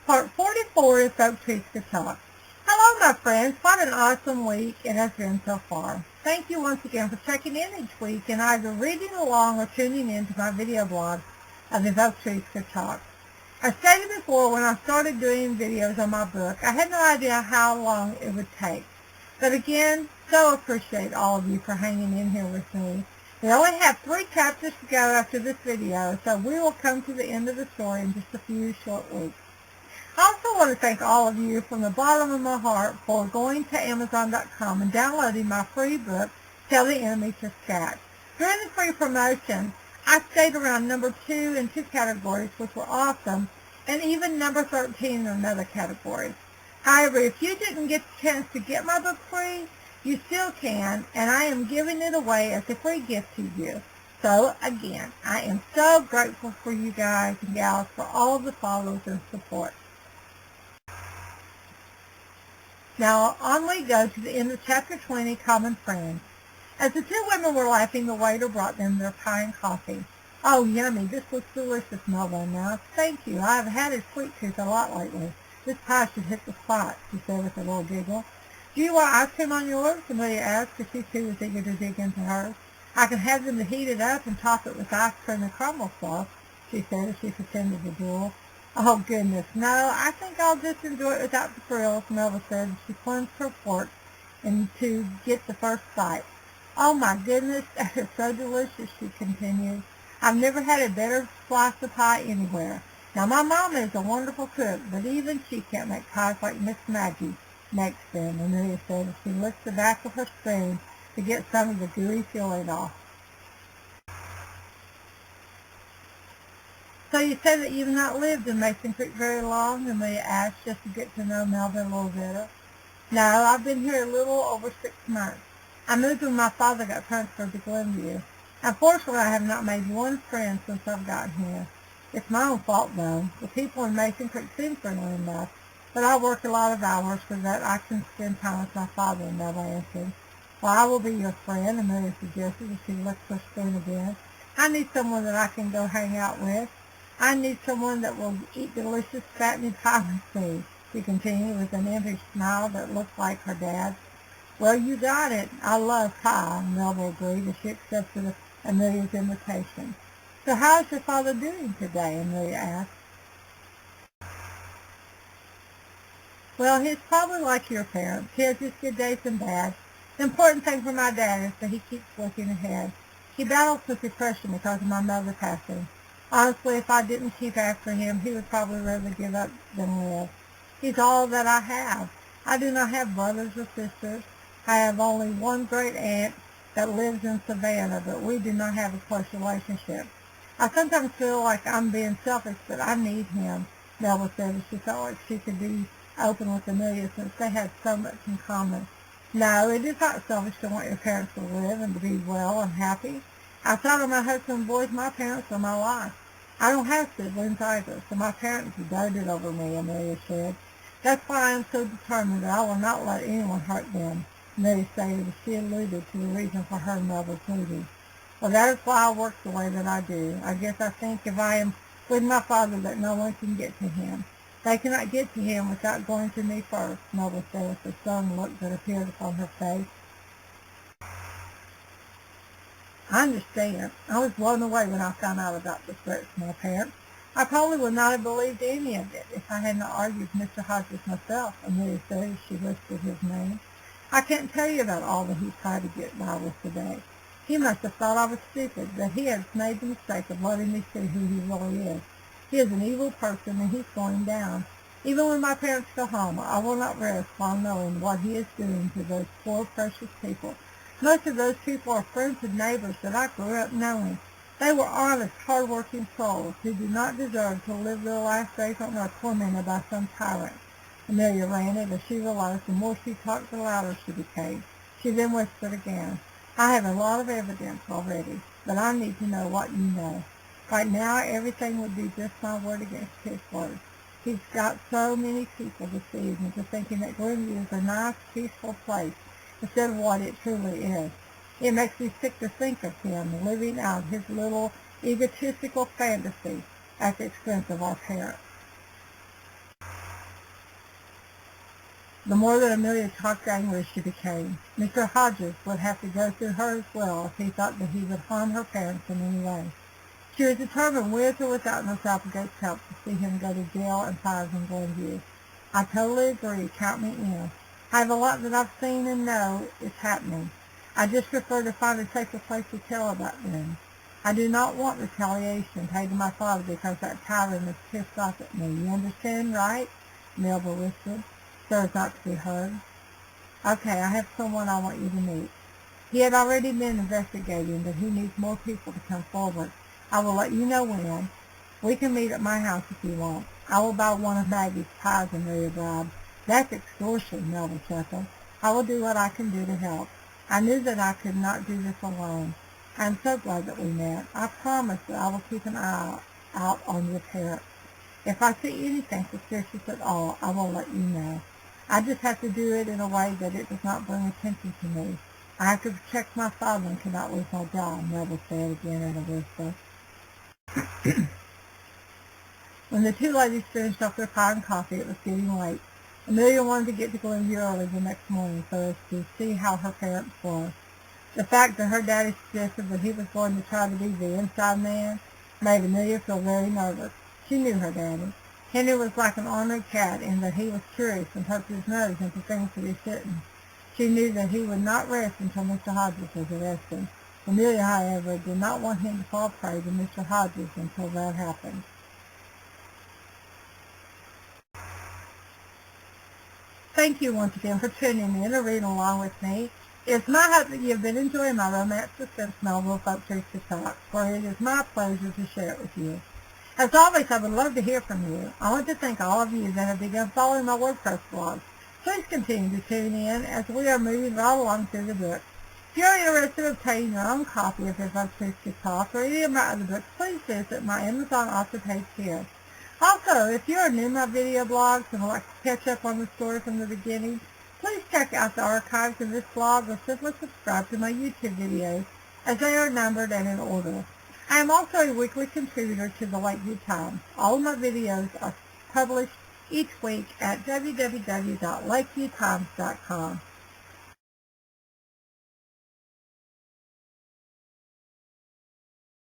Part 44 of Folk Trees to Talk. Hello, my friends. What an awesome week it has been so far. Thank you once again for checking in each week and either reading along or tuning in to my video blog of the Folk Trees to Talk. I stated before when I started doing videos on my book, I had no idea how long it would take. But again, so appreciate all of you for hanging in here with me. We only have 3 chapters to go after this video, so we will come to the end of the story in just a few short weeks. I also want to thank all of you from the bottom of my heart for going to Amazon.com and downloading my free book, Tell the Enemy to Scat. During the free promotion, I stayed around number 2 in 2 categories, which were awesome, and even number 13 in another category. However, if you didn't get the chance to get my book free, you still can, and I am giving it away as a free gift to you. So, again, I am so grateful for you guys and gals for all of the follows and support. Now, on we go to the end of Chapter 20, Common Friends. As the 2 women were laughing, the waiter brought them their pie and coffee. Oh, yummy, this looks delicious, Melba announced. Thank you, I have had a sweet tooth a lot lately. This pie should hit the spot, she said with a little giggle. Do you want ice cream on yours? Amelia asked, as she too was eager to dig into hers. I can have them to heat it up and top it with ice cream and crumble sauce, she said as she pretended to drool. Oh, goodness, no, I think I'll just enjoy it without the frills, Melba said as she plunged her fork in to get the first bite. Oh, my goodness, that is so delicious, she continued. I've never had a better slice of pie anywhere. Now, my mama is a wonderful cook, but even she can't make pies like Miss Maggie makes them, Amelia said as she licked the back of her spoon to get some of the gooey filling off. So you say that you've not lived in Mason Creek very long? Amelia asked, just to get to know Melba a little better. No, I've been here a little over 6 months. I moved when my father got transferred to Glenview. Unfortunately, I have not made one friend since I've gotten here. It's my own fault, though. The people in Mason Creek seem friendly enough, but I work a lot of hours so that I can spend time with my father, Melba answered. Well, I will be your friend, Amelia suggested as she licked her spoon again. I need someone that I can go hang out with. I need someone that will eat delicious, fattening pie with me, she continued with an impish smile that looked like her dad's. Well, you got it. I love pie, Melba agreed as she accepted Amelia's invitation. So how is your father doing today? Amelia asked. Well, he's probably like your parents. He has his good days and bad. The important thing for my dad is that he keeps looking ahead. He battles with depression because of my mother passing. Honestly, if I didn't keep after him, he would probably rather give up than live. He's all that I have. I do not have brothers or sisters. I have only one great aunt that lives in Savannah, but we do not have a close relationship. I sometimes feel like I'm being selfish, but I need him, Melba said as she felt like she could be open with Amelia since they had so much in common. No, it is not selfish to want your parents to live and to be well and happy. Outside of my husband and boys, my parents are my life. I don't have siblings either, so my parents doted over me, Amelia said. That's why I am so determined that I will not let anyone hurt them, Amelia stated as she alluded to the reason for her and Melba's moving. Well, that is why I work the way that I do. I guess I think if I am with my father that no one can get to him. They cannot get to him without going to me first, Melba said with a sullen look that appeared upon her face. I understand. I was blown away when I found out about the threats from my parents. I probably would not have believed any of it if I had not argued with Mr. Hodges myself, Amelia said as she listed his name. I can't tell you about all that he tried to get by with today. He must have thought I was stupid, but he has made the mistake of letting me see who he really is. He is an evil person, and he's going down. Even when my parents go home, I will not rest while knowing what he is doing to those poor, precious people. Most of those people are friends and neighbors that I grew up knowing. They were honest, hard-working souls who do not deserve to live their last days on earth tormented by some tyrant. Amelia ranted as she realized the more she talked, the louder she became. She then whispered again, I have a lot of evidence already, but I need to know what you know. Right now, everything would be just my word against his word. He's got so many people deceived into thinking that Glenview is a nice, peaceful place instead of what it truly is. It makes me sick to think of him living out his little egotistical fantasy at the expense of our parents. the more that Amelia talked angry she became. Mr. Hodges would have to go through her as well if he thought that he would harm her parents in any way. She was determined with or without Miss Applegate's help to see him go to jail and fires in Glenview. I totally agree. Count me in. I have a lot that I've seen and know is happening. I just prefer to find a safer place to tell about them. I do not want retaliation paid to my father because that tyrant is pissed off at me. You understand, right? Melba whispered, so as not to be heard. Okay, I have someone I want you to meet. He had already been investigating, but he needs more people to come forward. I will let you know when. We can meet at my house if you want. I will buy one of Maggie's pies and Maria bribe. That's extortion, Melba chuckled. I will do what I can do to help. I knew that I could not do this alone. I am so glad that we met. I promise that I will keep an eye out on your parents. If I see anything suspicious at all, I will let you know. I just have to do it in a way that it does not bring attention to me. I have to protect my father and cannot lose my job, Melba said again in a whisper. When the two ladies finished off their pie and coffee, it was getting late. Amelia wanted to get to Glenview early the next morning so as to see how her parents were. The fact that her daddy suggested that he was going to try to be the inside man made Amelia feel very nervous. She knew her daddy. Henry was like an ornery cat in that he was curious and poked his nose into things that he shouldn't. She knew that he would not rest until Mr. Hodges was arrested. Amelia, however, did not want him to fall prey to Mr. Hodges until that happened. Thank you once again for tuning in or reading along with me. It's my hope that you have been enjoying my romance suspense novel, Folk Truth to Talk, for it is my pleasure to share it with you. As always, I would love to hear from you. I want to thank all of you that have begun following my WordPress blog. Please continue to tune in as we are moving right along through the book. If you're interested in obtaining your own copy of Folk Truth to Talk or any of my other books, please visit my Amazon author page here. Also, if you are new to my video blogs and would like to catch up on the story from the beginning, please check out the archives of this blog or simply subscribe to my YouTube videos as they are numbered and in order. I am also a weekly contributor to the Lakeview Times. All of my videos are published each week at www.lakeviewtimes.com.